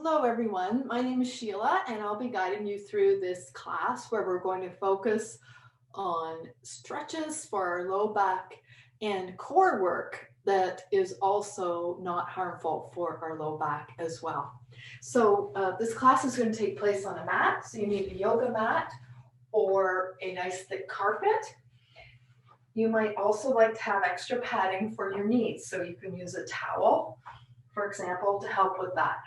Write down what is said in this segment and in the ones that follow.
Hello everyone, my name is Sheila and I'll be guiding you through this class where we're going to focus on stretches for our low back and core work that is also not harmful for our low back as well. So this class is going to take place on a mat, so you need a yoga mat or a nice thick carpet. You might also like to have extra padding for your knees, so you can use a towel, for example, to help with that.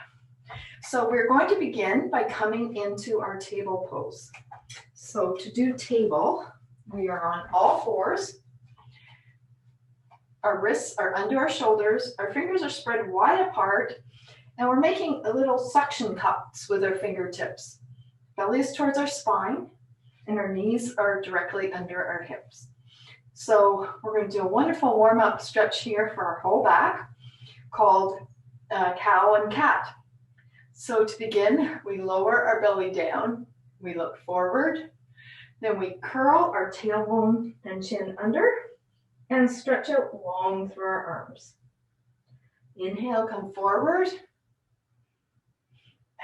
So we're going to begin by coming into our table pose. So to do table, we are on all fours. Our wrists are under our shoulders. Our fingers are spread wide apart. And we're making a little suction cups with our fingertips. Belly is towards our spine. And our knees are directly under our hips. So we're going to do a wonderful warm-up stretch here for our whole back called cow and cat. So to begin, we lower our belly down, we look forward, then we curl our tailbone and chin under and stretch out long through our arms. Inhale, come forward.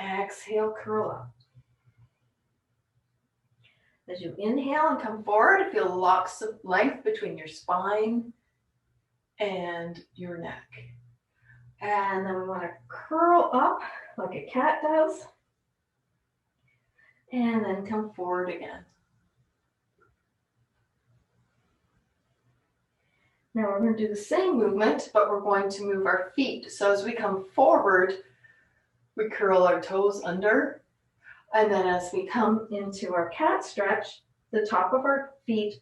Exhale, curl up. As you inhale and come forward, feel lots of length between your spine and your neck. And then we want to curl up like a cat does. And then come forward again. Now we're going to do the same movement, but we're going to move our feet. So as we come forward, we curl our toes under. And then as we come into our cat stretch, the top of our feet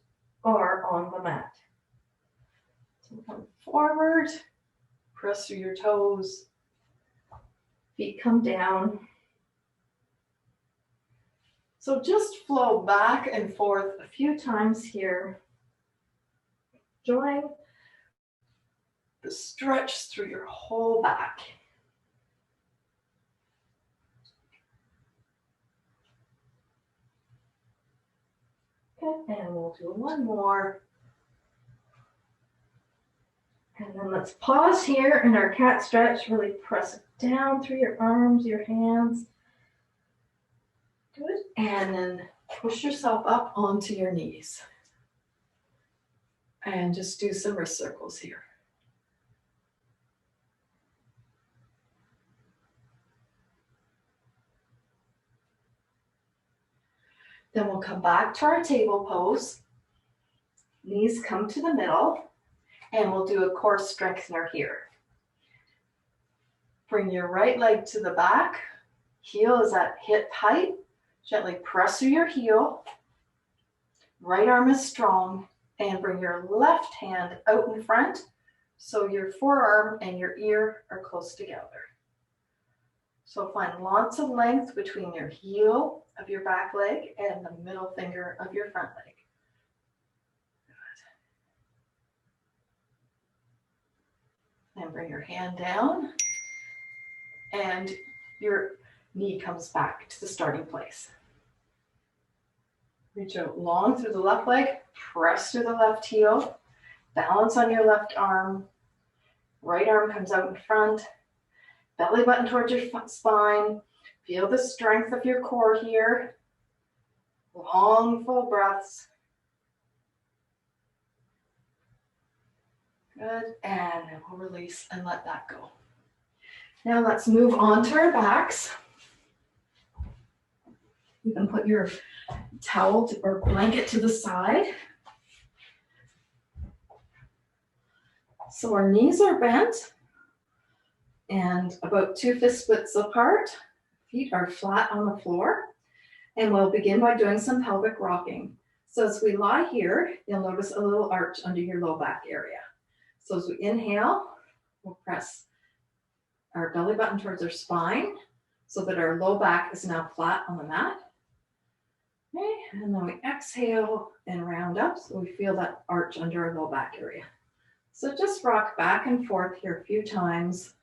are on the mat. So come forward. Press through your toes, feet come down. So just flow back and forth a few times here. Enjoy the stretch through your whole back. Okay, and we'll do one more. And then let's pause here in our cat stretch. Really press it down through your arms, your hands. Good. And then push yourself up onto your knees. And just do some wrist circles here. Then we'll come back to our table pose. Knees come to the middle. And we'll do a core strengthener here. Bring your right leg to the back. Heel is at hip height. Gently press through your heel. Right arm is strong. And bring your left hand out in front so your forearm and your ear are close together. So find lots of length between your heel of your back leg and the middle finger of your front leg. And bring your hand down, and your knee comes back to the starting place. Reach out long through the left leg, press through the left heel, balance on your left arm, right arm comes out in front, belly button towards your spine, feel the strength of your core here, long full breaths. Good, and then we'll release and let that go. Now let's move on to our backs. You can put your towel or blanket to the side. So our knees are bent and about 2 fist widths apart. Feet are flat on the floor. And we'll begin by doing some pelvic rocking. So as we lie here, you'll notice a little arch under your low back area. So as we inhale, we'll press our belly button towards our spine so that our low back is now flat on the mat. Okay, and then we exhale and round up so we feel that arch under our low back area. So just rock back and forth here a few times.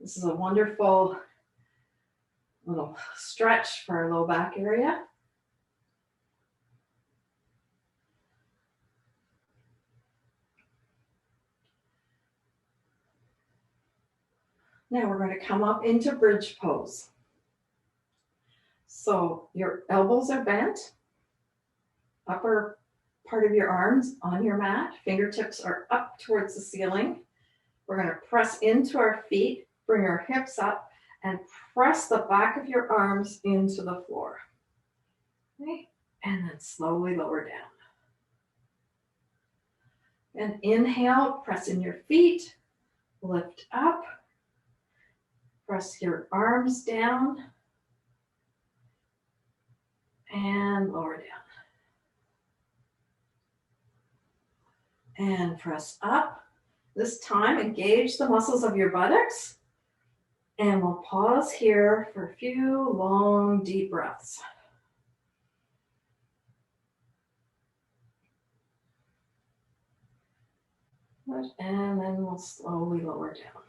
This is a wonderful little stretch for our low back area. Now we're going to come up into bridge pose. So your elbows are bent, upper part of your arms on your mat, fingertips are up towards the ceiling. We're going to press into our feet, bring our hips up, and press the back of your arms into the floor. Okay? And then slowly lower down. And inhale, press in your feet, lift up, press your arms down, and lower down. And press up. This time, engage the muscles of your buttocks. And we'll pause here for a few long, deep breaths. Good. And then we'll slowly lower down.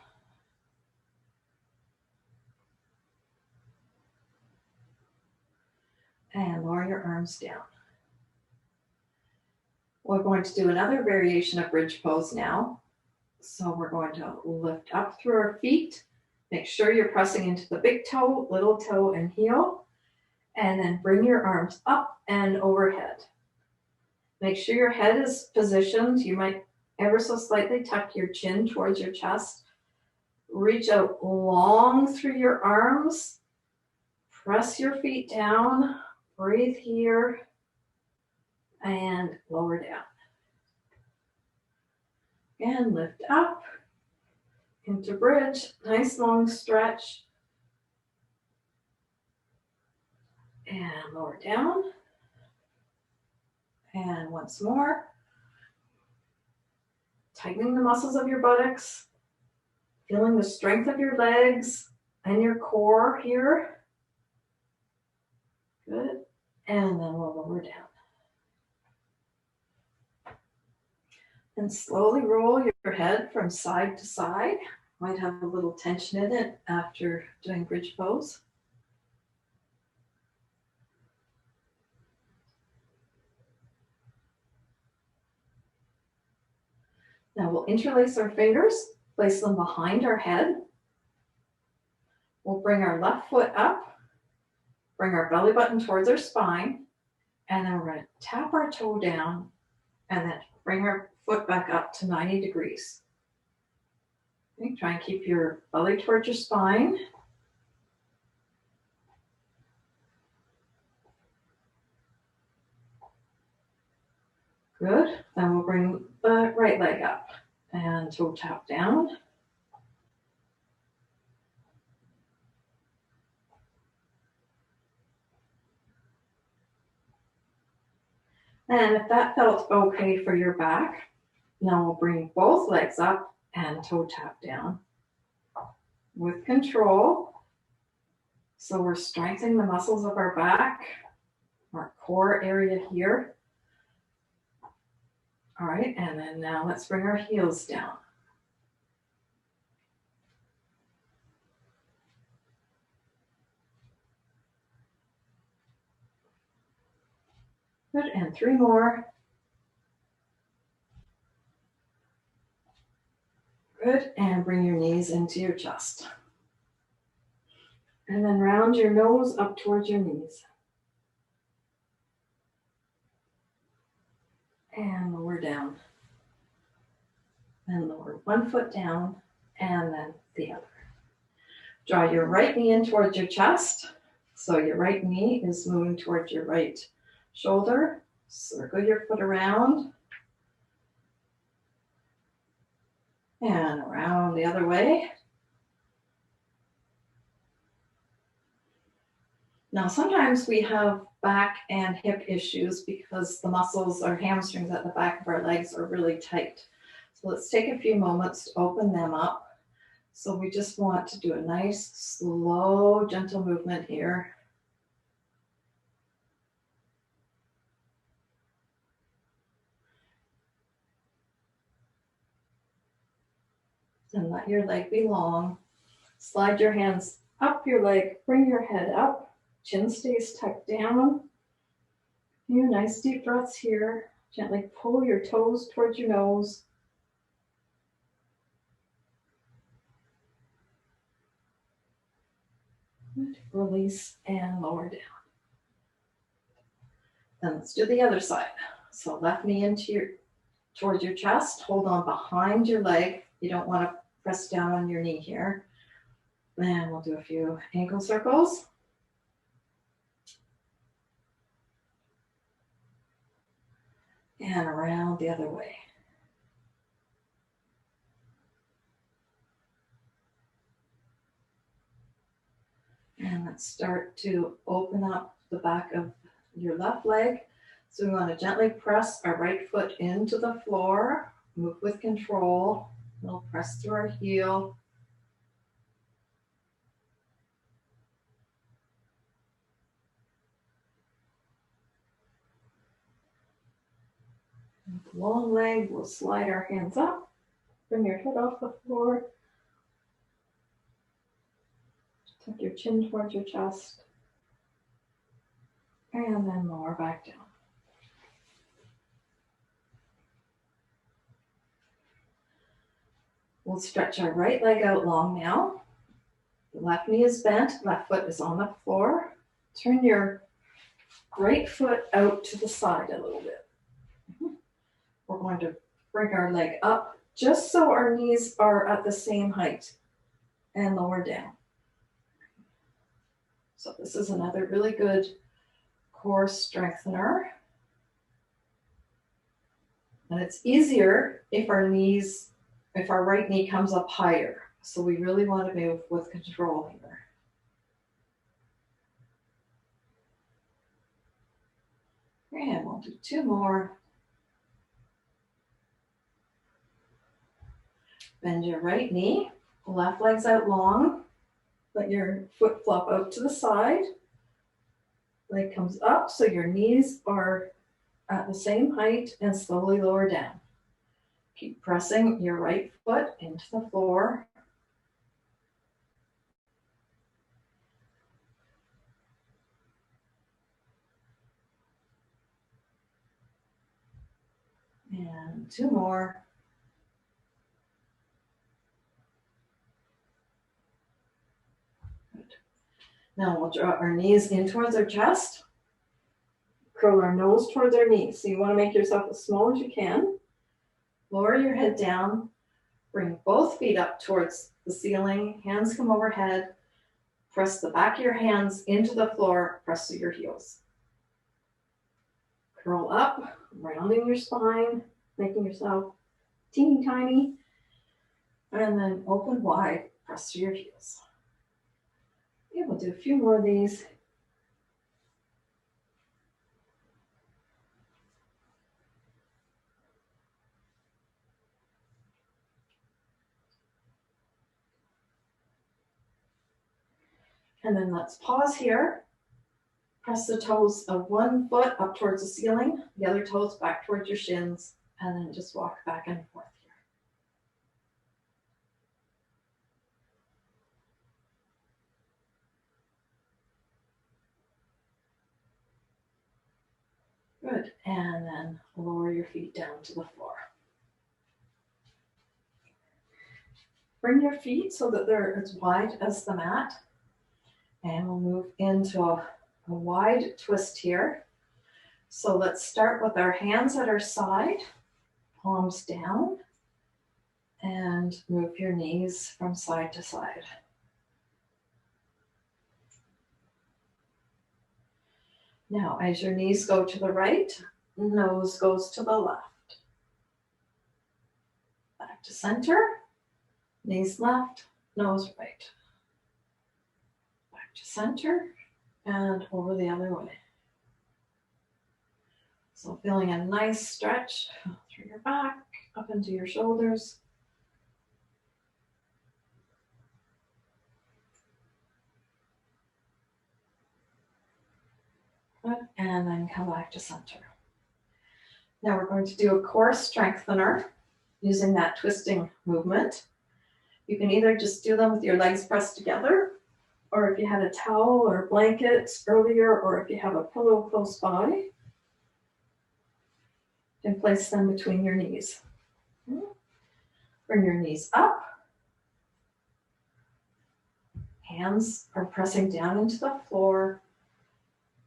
And lower your arms down. We're going to do another variation of bridge pose now. So we're going to lift up through our feet. Make sure you're pressing into the big toe, little toe, and heel. And then bring your arms up and overhead. Make sure your head is positioned. You might ever so slightly tuck your chin towards your chest. Reach out long through your arms. Press your feet down. Breathe here. And lower down. And lift up into bridge. Nice long stretch. And lower down. And once more. Tightening the muscles of your buttocks. Feeling the strength of your legs and your core here. Good. And then we'll lower down. And slowly roll your head from side to side. Might have a little tension in it after doing bridge pose. Now we'll interlace our fingers, place them behind our head. We'll bring our left foot up, bring our belly button towards our spine, and then we're going to tap our toe down and then bring our foot back up to 90 degrees. Okay, try and keep your belly towards your spine. Good. Then we'll bring the right leg up and toe tap down. And if that felt okay for your back, now we'll bring both legs up and toe tap down with control. So we're strengthening the muscles of our back, our core area here. All right, and then now let's bring our heels down. Good, and 3 more. Good, and bring your knees into your chest. And then round your nose up towards your knees. And lower down. And lower one foot down, and then the other. Draw your right knee in towards your chest. So your right knee is moving towards your right shoulder. Circle your foot around. And around the other way. Now, sometimes we have back and hip issues because the muscles or hamstrings at the back of our legs are really tight. So let's take a few moments to open them up. So we just want to do a nice, slow, gentle movement here. And let your leg be long. Slide your hands up your leg, bring your head up, chin stays tucked down. Few nice deep breaths here. Gently pull your toes towards your nose. Good. Release and lower down. Then let's do the other side. So left knee towards your chest. Hold on behind your leg. You don't want to press down on your knee here. And we'll do a few ankle circles. And around the other way. And let's start to open up the back of your left leg. So we want to gently press our right foot into the floor, move with control. We'll press through our heel. Long leg, we'll slide our hands up, bring your head off the floor. Tuck your chin towards your chest. And then lower back down. We'll stretch our right leg out long now. The left knee is bent, left foot is on the floor. Turn your right foot out to the side a little bit. We're going to bring our leg up just so our knees are at the same height and lower down. So this is another really good core strengthener. And it's easier if our right knee comes up higher. So we really want to move with control here. And we'll do 2 more. Bend your right knee, left leg's out long. Let your foot flop out to the side. Leg comes up so your knees are at the same height and slowly lower down. Keep pressing your right foot into the floor. And 2 more. Good. Now we'll draw our knees in towards our chest. Curl our nose towards our knees. So you want to make yourself as small as you can. Lower your head down. Bring both feet up towards the ceiling. Hands come overhead. Press the back of your hands into the floor. Press through your heels. Curl up, rounding your spine, making yourself teeny tiny. And then open wide. Press through your heels. Yeah, we'll do a few more of these. And then let's pause here. Press the toes of one foot up towards the ceiling, the other toes back towards your shins, and then just walk back and forth here. Good. And then lower your feet down to the floor. Bring your feet so that they're as wide as the mat. And we'll move into a wide twist here. So let's start with our hands at our side, palms down, and move your knees from side to side. Now, as your knees go to the right, nose goes to the left. Back to center, knees left, nose right. Back to center, and over the other way. So feeling a nice stretch through your back, up into your shoulders. Good. And then come back to center. Now we're going to do a core strengthener using that twisting movement. You can either just do them with your legs pressed together, or if you had a towel or a blanket earlier, or if you have a pillow close by, you can place them between your knees. Bring your knees up. Hands are pressing down into the floor,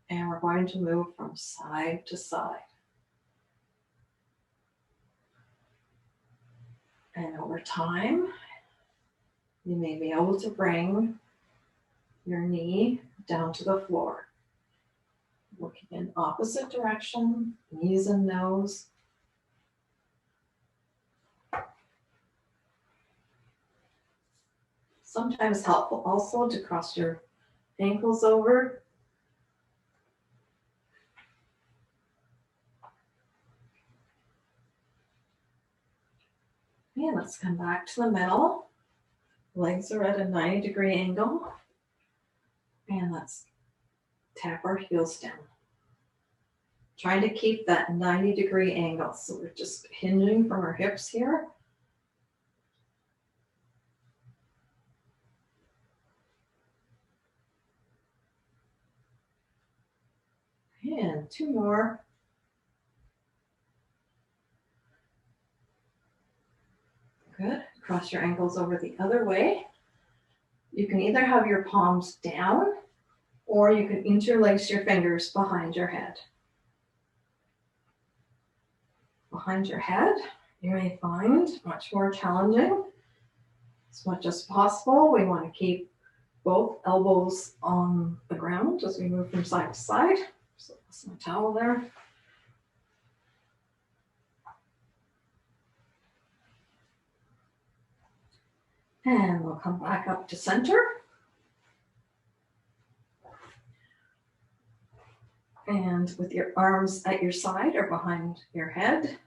and we're going to move from side to side. And over time, you may be able to bring your knee down to the floor. Looking in opposite direction, knees and nose. Sometimes helpful also to cross your ankles over. And let's come back to the middle. Legs are at a 90-degree angle. And let's tap our heels down. Trying to keep that 90-degree angle. So we're just hinging from our hips here. And 2 more. Good. Cross your ankles over the other way. You can either have your palms down, or you can interlace your fingers behind your head. Behind your head, you may find much more challenging. As much as possible, we want to keep both elbows on the ground as we move from side to side. So that's my towel there. And we'll come back up to center. And with your arms at your side or behind your head,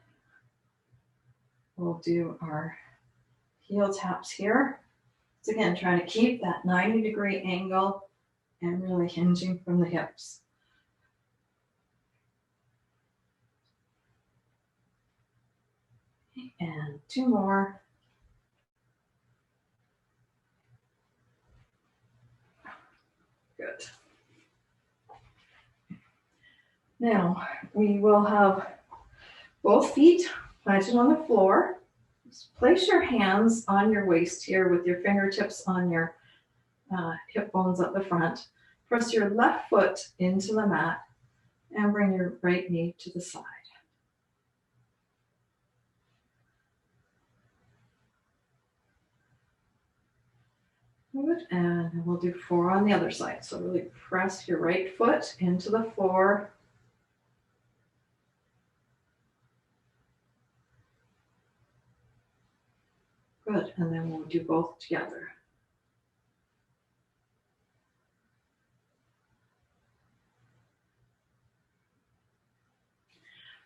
we'll do our heel taps here. So again, trying to keep that 90-degree angle and really hinging from the hips. And 2 more. Good. Now, we will have both feet planted on the floor. Just place your hands on your waist here with your fingertips on your hip bones at the front. Press your left foot into the mat and bring your right knee to the side. Good, and we'll do 4 on the other side. So really press your right foot into the floor. Good, and then we'll do both together.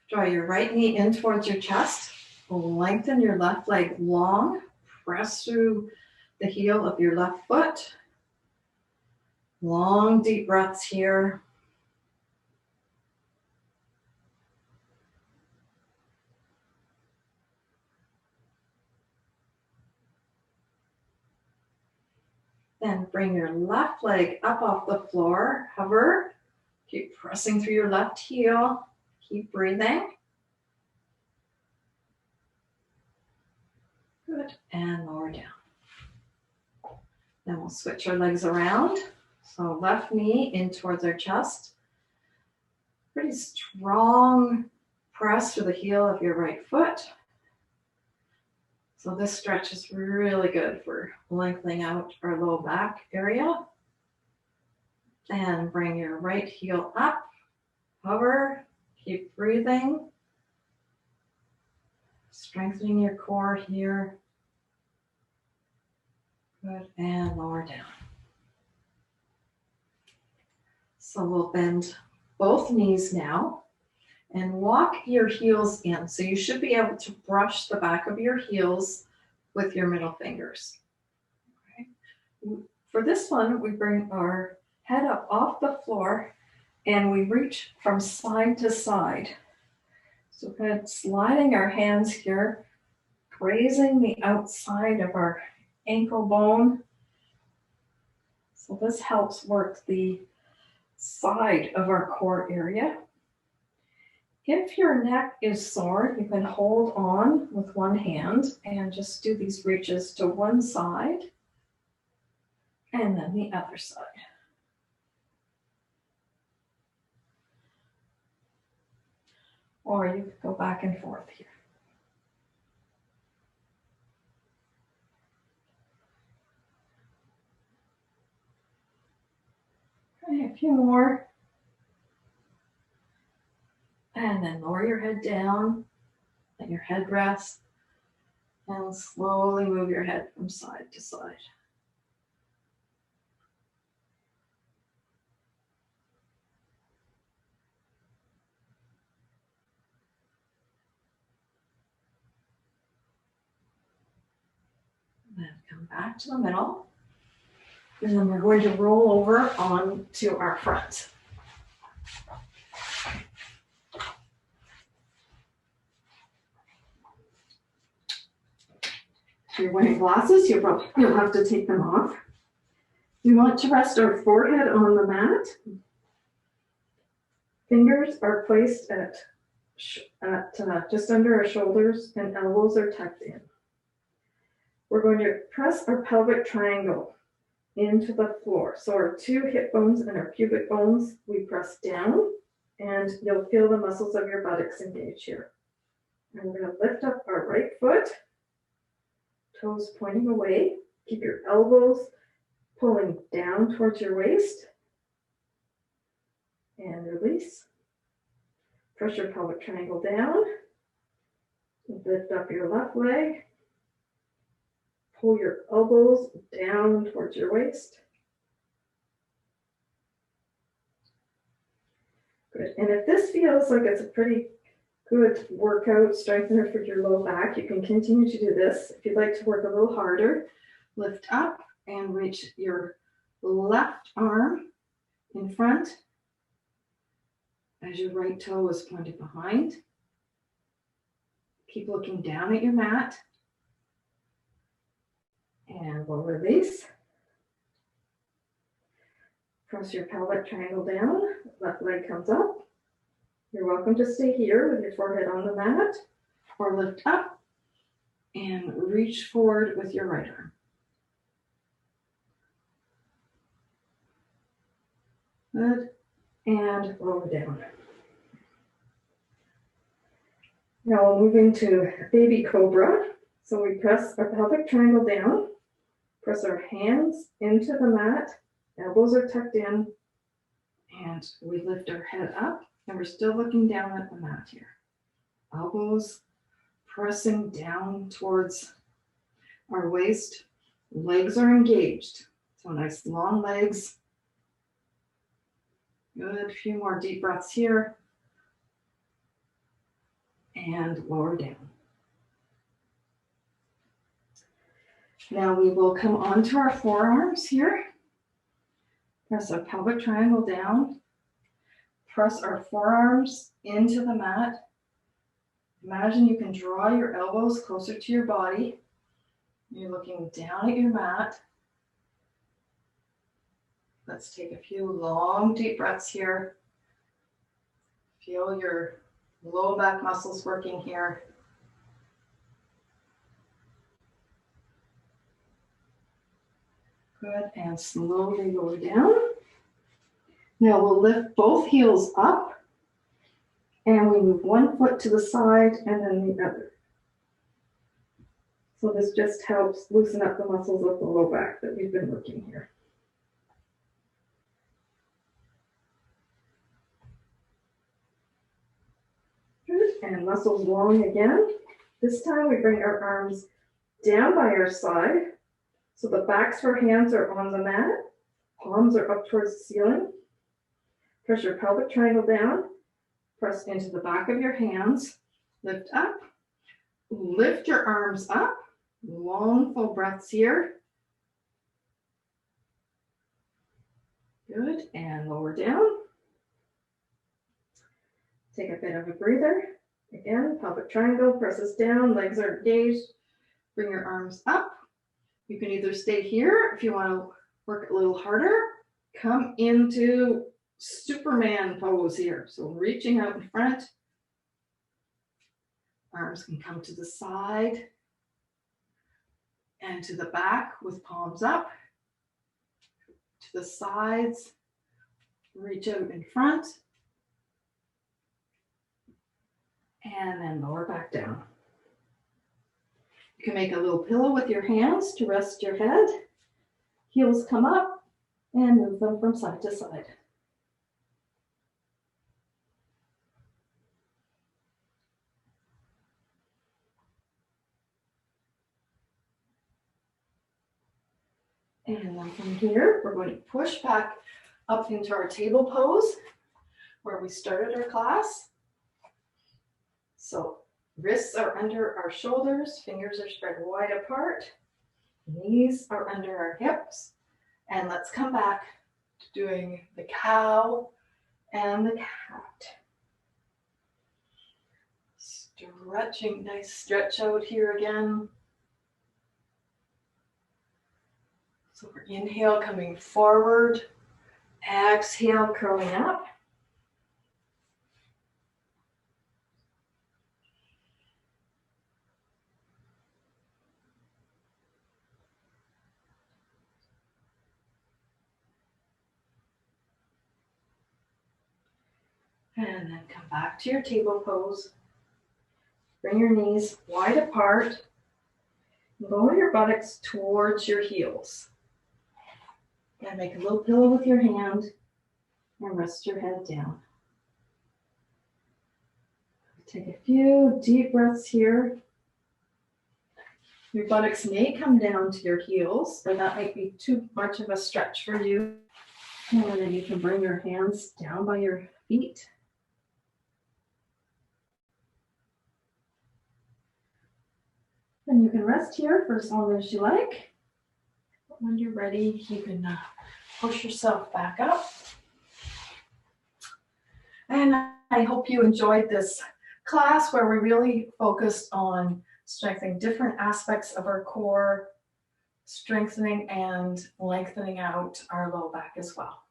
Draw your right knee in towards your chest. Lengthen your left leg long. Press through the heel of your left foot. Long, deep breaths here. Then bring your left leg up off the floor. Hover. Keep pressing through your left heel. Keep breathing. Good, and lower down. Then we'll switch our legs around. So left knee in towards our chest. Pretty strong press through the heel of your right foot. So this stretch is really good for lengthening out our low back area. And bring your right heel up. Hover. Keep breathing. Strengthening your core here. Good, and lower down. So we'll bend both knees now and walk your heels in. So you should be able to brush the back of your heels with your middle fingers. Okay. For this one, we bring our head up off the floor and we reach from side to side. So kind of sliding our hands here, grazing the outside of our ankle bone. So this helps work the side of our core area. If your neck is sore, you can hold on with one hand and just do these reaches to one side. And then the other side. Or you could go back and forth here. Okay, a few more. And then lower your head down, let your head rest, and slowly move your head from side to side. And then come back to the middle. And then we're going to roll over onto our front. If you're wearing glasses, you'll have to take them off. We want to rest our forehead on the mat. Fingers are placed at just under our shoulders and elbows are tucked in. We're going to press our pelvic triangle into the floor. So our two hip bones and our pubic bones, we press down and you'll feel the muscles of your buttocks engage here. And we're going to lift up our right foot, toes pointing away. Keep your elbows pulling down towards your waist. And release. Press your pelvic triangle down. Lift up your left leg. Pull your elbows down towards your waist. Good. And if this feels like it's a pretty good workout, strengthener for your low back, you can continue to do this. If you'd like to work a little harder, lift up and reach your left arm in front as your right toe is pointed behind. Keep looking down at your mat. And we'll release. Press your pelvic triangle down, left leg comes up. You're welcome to stay here with your forehead on the mat, or lift up and reach forward with your right arm. Good. And lower down. Now we're moving to baby cobra. So we press our pelvic triangle down, press our hands into the mat, elbows are tucked in, and we lift our head up, and we're still looking down at the mat here. Elbows pressing down towards our waist. Legs are engaged. So nice long legs. Good. A few more deep breaths here. And lower down. Now we will come onto our forearms here. Press our pelvic triangle down. Press our forearms into the mat. Imagine you can draw your elbows closer to your body. You're looking down at your mat. Let's take a few long, deep breaths here. Feel your low back muscles working here. Good, and slowly lower down. Now we'll lift both heels up, and we move one foot to the side and then the other. So this just helps loosen up the muscles of the low back that we've been working here. Good, and muscles long again. This time we bring our arms down by our side. So the backs of our hands are on the mat, palms are up towards the ceiling. Press your pelvic triangle down, press into the back of your hands, lift up, lift your arms up, long full breaths here. Good, and lower down. Take a bit of a breather. Again, pelvic triangle, presses down, legs are engaged. Bring your arms up. You can either stay here if you want to work a little harder. Come into Superman pose here. So reaching out in front. Arms can come to the side and to the back with palms up. the sides, reach out in front, and then lower back down. You can make a little pillow with your hands to rest your head. Heels come up and move them from side to side. And then from here, we're going to push back up into our table pose where we started our class. So wrists are under our shoulders, fingers are spread wide apart, knees are under our hips. And let's come back to doing the cow and the cat. Stretching, nice stretch out here again. So we're inhale, coming forward, exhale, curling up. And then come back to your table pose. Bring your knees wide apart. Lower your buttocks towards your heels. And make a little pillow with your hand and rest your head down. Take a few deep breaths here. Your buttocks may come down to your heels, or that might be too much of a stretch for you. And then you can bring your hands down by your feet. And you can rest here for as long as you like. When you're ready, you can push yourself back up. And I hope you enjoyed this class where we really focused on strengthening different aspects of our core, strengthening and lengthening out our low back as well.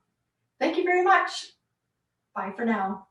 Thank you very much. Bye for now.